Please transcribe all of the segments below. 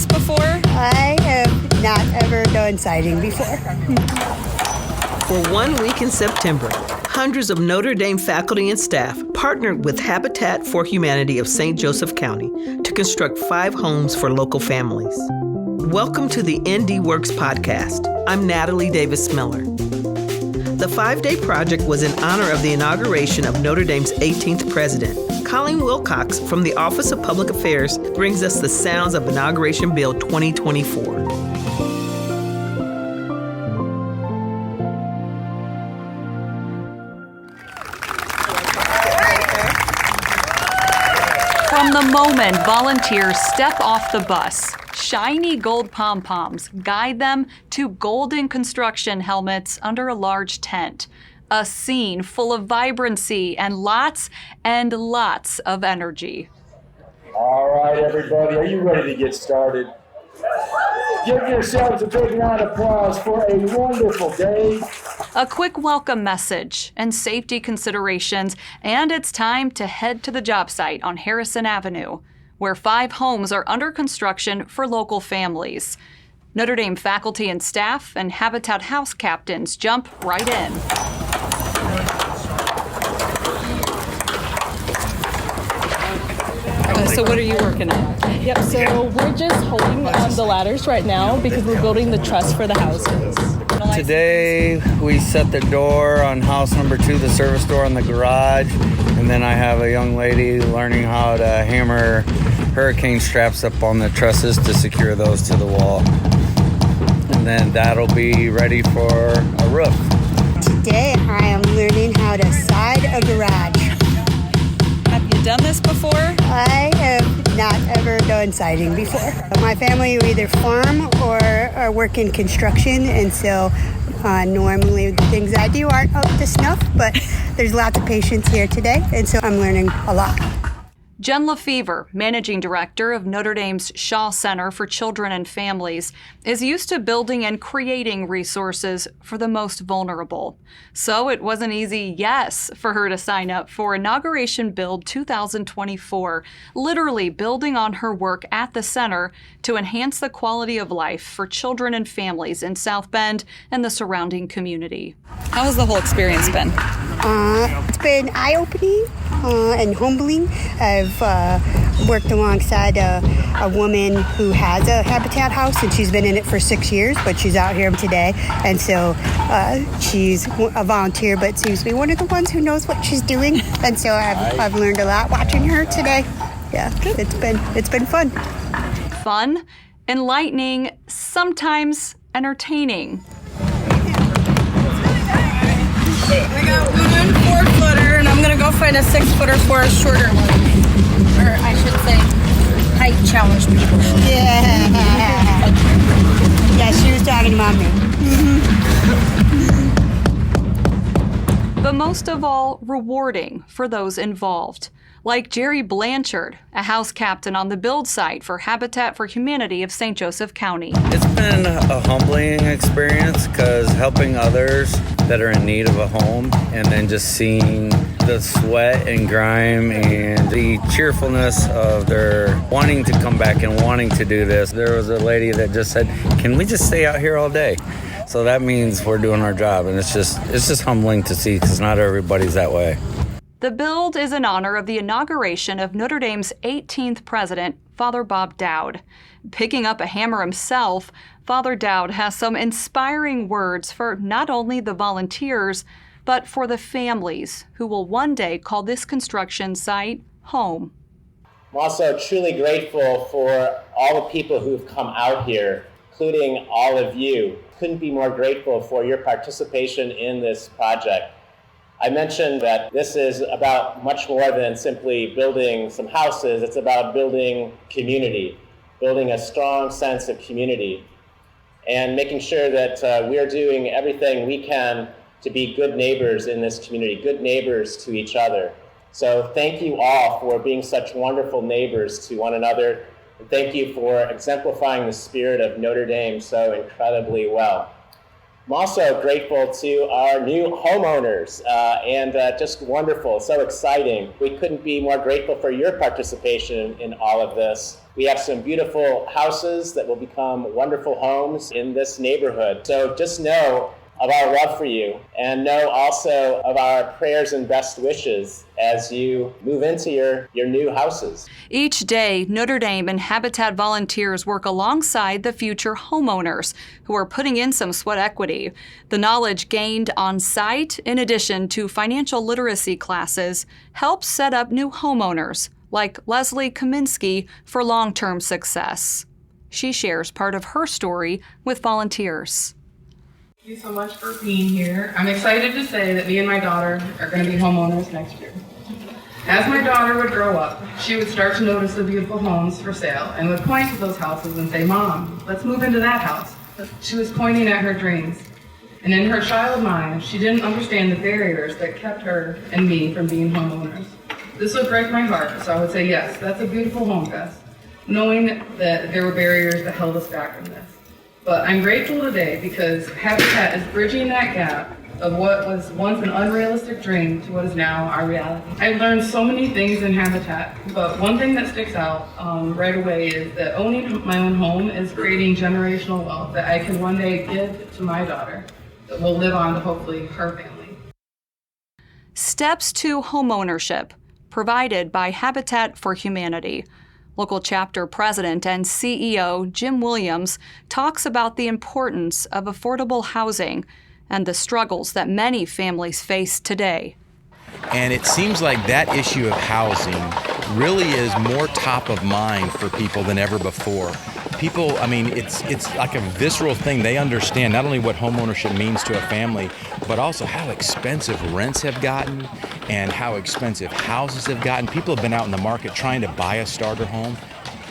this before? I have not ever done siding before. For 1 week in September, hundreds of Notre Dame faculty and staff partnered with Habitat for Humanity of St. Joseph County to construct 5 homes for local families. Welcome to the NDWorks Podcast. I'm Natalie Davis Miller. The 5-day project was in honor of the inauguration of Notre Dame's 18th president. Colleen Wilcox from the Office of Public Affairs brings us the sounds of Inauguration Bill 2024. From the moment volunteers step off the bus, shiny gold pom-poms guide them to golden construction helmets under a large tent. A scene full of vibrancy and lots of energy. All right, everybody, are you ready to get started? Give yourselves a big round of applause for a wonderful day. A quick welcome message and safety considerations, and it's time to head to the job site on Harrison Avenue, where 5 homes are under construction for local families. Notre Dame faculty and staff and Habitat house captains jump right in. So what are you working on? Yep, so we're just holding on the ladders right now because we're building the truss for the houses. Today we set the door on house number 2, the service door on the garage, and then I have a young lady learning how to hammer hurricane straps up on the trusses to secure those to the wall. And then that'll be ready for a roof. Today I am learning how to side a garage. Have you done this before? I have not ever done siding before. My family either farm or work in construction, and so normally the things I do aren't up to snuff, but there's lots of patience here today, and so I'm learning a lot. Jen Lefevre, managing director of Notre Dame's Shaw Center for Children and Families, is used to building and creating resources for the most vulnerable. So it was an easy yes for her to sign up for Inauguration Bill 2024, literally building on her work at the center to enhance the quality of life for children and families in South Bend and the surrounding community. How has the whole experience been? It's been eye-opening and humbling. I've worked alongside a woman who has a Habitat house, and she's been in it for 6 years, but she's out here today, and so she's a volunteer, but seems to be one of the ones who knows what she's doing, and so I've learned a lot watching her today. Yeah, it's been fun. Fun, enlightening, sometimes entertaining. I got one 4-footer, and I'm gonna go find a 6-footer for a shorter one. Or I should say, height challenge people. Yeah. Yeah, she was talking about me. But most of all, rewarding for those involved. Like Jerry Blanchard, a house captain on the build site for Habitat for Humanity of St. Joseph County. It's been a humbling experience because helping others that are in need of a home and then just seeing the sweat and grime and the cheerfulness of their wanting to come back and wanting to do this. There was a lady that just said, "Can we just stay out here all day?" So that means we're doing our job, and it's just humbling to see because not everybody's that way. The build is in honor of the inauguration of Notre Dame's 18th president, Father Bob Dowd. Picking up a hammer himself, Father Dowd has some inspiring words for not only the volunteers, but for the families who will one day call this construction site home. I'm also truly grateful for all the people who've come out here, including all of you. Couldn't be more grateful for your participation in this project. I mentioned that this is about much more than simply building some houses. It's about building community, building a strong sense of community, and making sure that we are doing everything we can to be good neighbors in this community, good neighbors to each other. So thank you all for being such wonderful neighbors to one another. And thank you for exemplifying the spirit of Notre Dame so incredibly well. I'm also grateful to our new homeowners, and just wonderful, so exciting. We couldn't be more grateful for your participation in all of this. We have some beautiful houses that will become wonderful homes in this neighborhood. So just know of our love for you, and know also of our prayers and best wishes as you move into your new houses. Each day, Notre Dame and Habitat volunteers work alongside the future homeowners who are putting in some sweat equity. The knowledge gained on site, in addition to financial literacy classes, helps set up new homeowners, like Leslie Kaminsky, for long-term success. She shares part of her story with volunteers. Thank you so much for being here. I'm excited to say that me and my daughter are going to be homeowners next year. As my daughter would grow up, she would start to notice the beautiful homes for sale and would point to those houses and say, "Mom, let's move into that house." She was pointing at her dreams. And in her child mind, she didn't understand the barriers that kept her and me from being homeowners. This would break my heart, so I would say, yes, that's a beautiful home, Bess, knowing that there were barriers that held us back from this. But I'm grateful today because Habitat is bridging that gap of what was once an unrealistic dream to what is now our reality. I've learned so many things in Habitat, but one thing that sticks out right away is that owning my own home is creating generational wealth that I can one day give to my daughter that will live on to hopefully her family. Steps to homeownership, provided by Habitat for Humanity. Local chapter president and CEO Jim Williams talks about the importance of affordable housing and the struggles that many families face today. And it seems like that issue of housing really is more top of mind for people than ever before. People, I mean, it's like a visceral thing. They understand not only what homeownership means to a family, but also how expensive rents have gotten and how expensive houses have gotten. People have been out in the market trying to buy a starter home.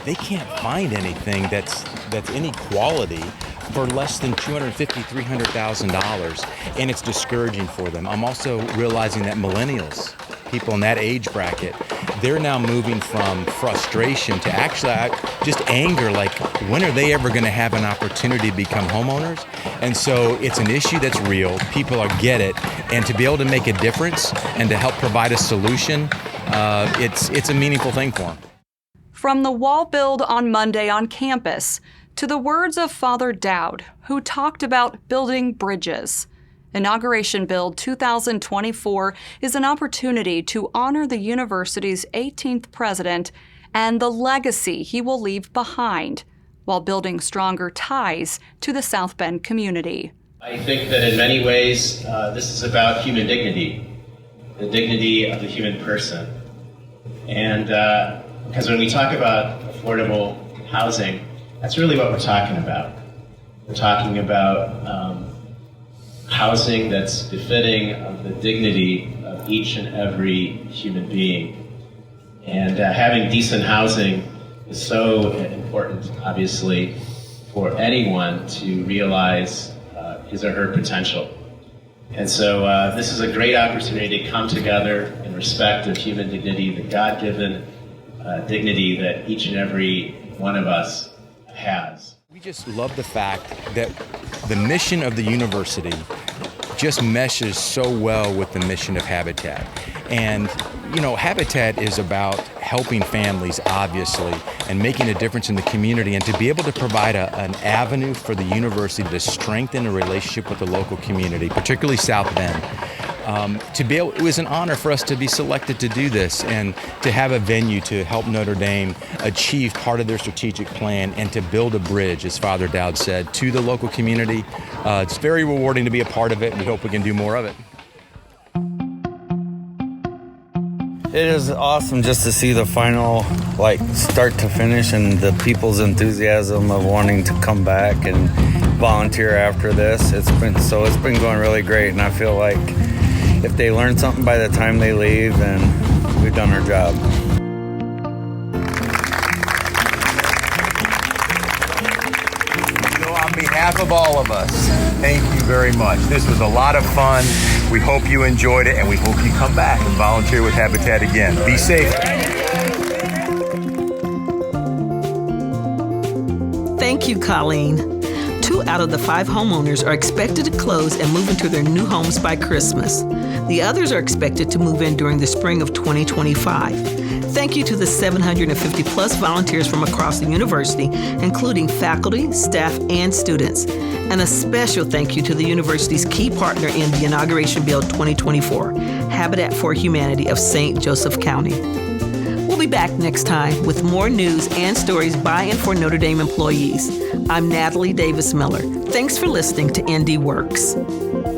They can't find anything that's any quality for less than $250,000, $300,000, and it's discouraging for them. I'm also realizing that millennials, people in that age bracket, they're now moving from frustration to actually just anger, like when are they ever going to have an opportunity to become homeowners? And so it's an issue that's real, people get it, and to be able to make a difference and to help provide a solution, it's a meaningful thing for them. From the wall build on Monday on campus to the words of Father Dowd, who talked about building bridges. Inauguration Build 2024 is an opportunity to honor the university's 18th president and the legacy he will leave behind, while building stronger ties to the South Bend community. I think that in many ways, this is about human dignity, the dignity of the human person. And because when we talk about affordable housing, that's really what we're talking about. We're talking about housing that's befitting of the dignity of each and every human being. And having decent housing is so important, obviously, for anyone to realize his or her potential. And so this is a great opportunity to come together in respect of human dignity, the God-given dignity that each and every one of us has. We just love the fact that the mission of the university just meshes so well with the mission of Habitat. And, you know, Habitat is about helping families, obviously, and making a difference in the community, and to be able to provide an avenue for the university to strengthen a relationship with the local community, particularly South Bend. It was an honor for us to be selected to do this and to have a venue to help Notre Dame achieve part of their strategic plan and to build a bridge, as Father Dowd said, to the local community. It's very rewarding to be a part of it, and we hope we can do more of it. It is awesome just to see the final, start to finish, and the people's enthusiasm of wanting to come back and volunteer after this. It's been going really great, and I feel like if they learn something by the time they leave, then we've done our job. On behalf of all of us, thank you very much. This was a lot of fun. We hope you enjoyed it, and we hope you come back and volunteer with Habitat again. Be safe. Thank you, Colleen. To out of the 5 homeowners are expected to close and move into their new homes by Christmas. The others are expected to move in during the spring of 2025. Thank you to the 750 plus volunteers from across the university, including faculty, staff, and students. And a special thank you to the university's key partner in the Inauguration Bill 2024, Habitat for Humanity of St. Joseph County. We'll be back next time with more news and stories by and for Notre Dame employees. I'm Natalie Davis Miller. Thanks for listening to NDWorks.